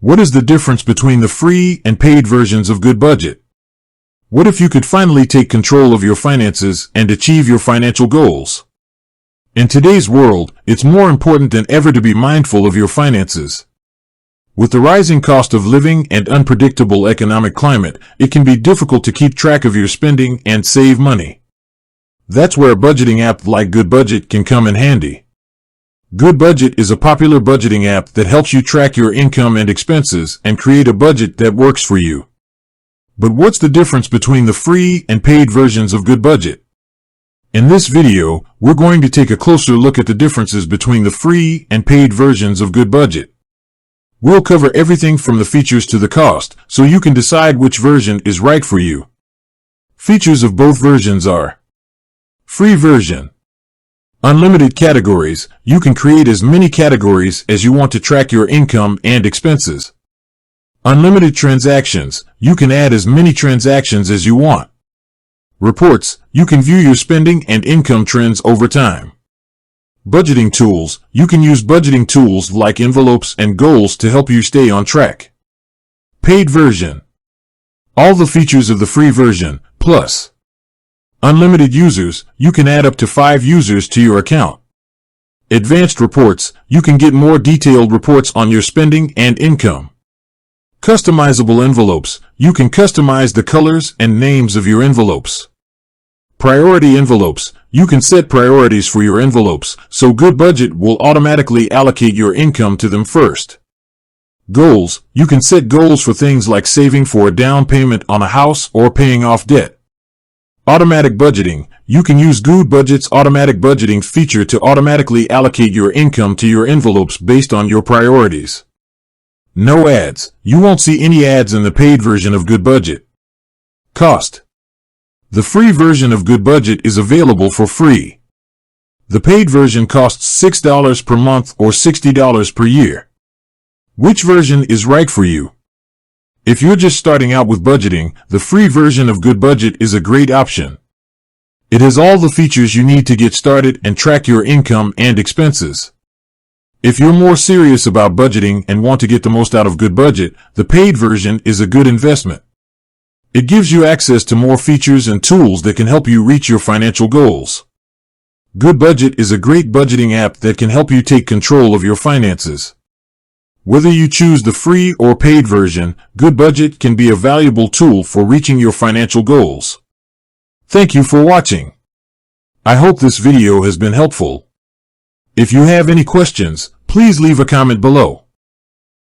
What is the difference between the free and paid versions of Goodbudget? What if you could finally take control of your finances and achieve your financial goals? In today's world, it's more important than ever to be mindful of your finances. With the rising cost of living and unpredictable economic climate, it can be difficult to keep track of your spending and save money. That's where a budgeting app like Goodbudget can come in handy. Goodbudget is a popular budgeting app that helps you track your income and expenses and create a budget that works for you. But what's the difference between the free and paid versions of Goodbudget? In this video, we're going to take a closer look at the differences between the free and paid versions of Goodbudget. We'll cover everything from the features to the cost, so you can decide which version is right for you. Features of both versions are: free version. Unlimited categories. You can create as many categories as you want to track your income and expenses. Unlimited transactions. You can add as many transactions as you want. Reports. You can view your spending and income trends over time. Budgeting tools. You can use budgeting tools like envelopes and goals to help you stay on track. Paid version. All the features of the free version, plus unlimited users. You can add up to 5 users to your account. Advanced reports. You can get more detailed reports on your spending and income. Customizable envelopes. You can customize the colors and names of your envelopes. Priority envelopes. You can set priorities for your envelopes, so Goodbudget will automatically allocate your income to them first. Goals. You can set goals for things like saving for a down payment on a house or paying off debt. Automatic budgeting. You can use Goodbudget's automatic budgeting feature to automatically allocate your income to your envelopes based on your priorities. No ads. You won't see any ads in the paid version of Goodbudget. Cost. The free version of Goodbudget is available for free. The paid version costs $6 per month or $60 per year. Which version is right for you? If you're just starting out with budgeting, the free version of Goodbudget is a great option. It has all the features you need to get started and track your income and expenses. If you're more serious about budgeting and want to get the most out of Goodbudget, the paid version is a good investment. It gives you access to more features and tools that can help you reach your financial goals. Goodbudget is a great budgeting app that can help you take control of your finances. Whether you choose the free or paid version, Goodbudget can be a valuable tool for reaching your financial goals. Thank you for watching. I hope this video has been helpful. If you have any questions, please leave a comment below.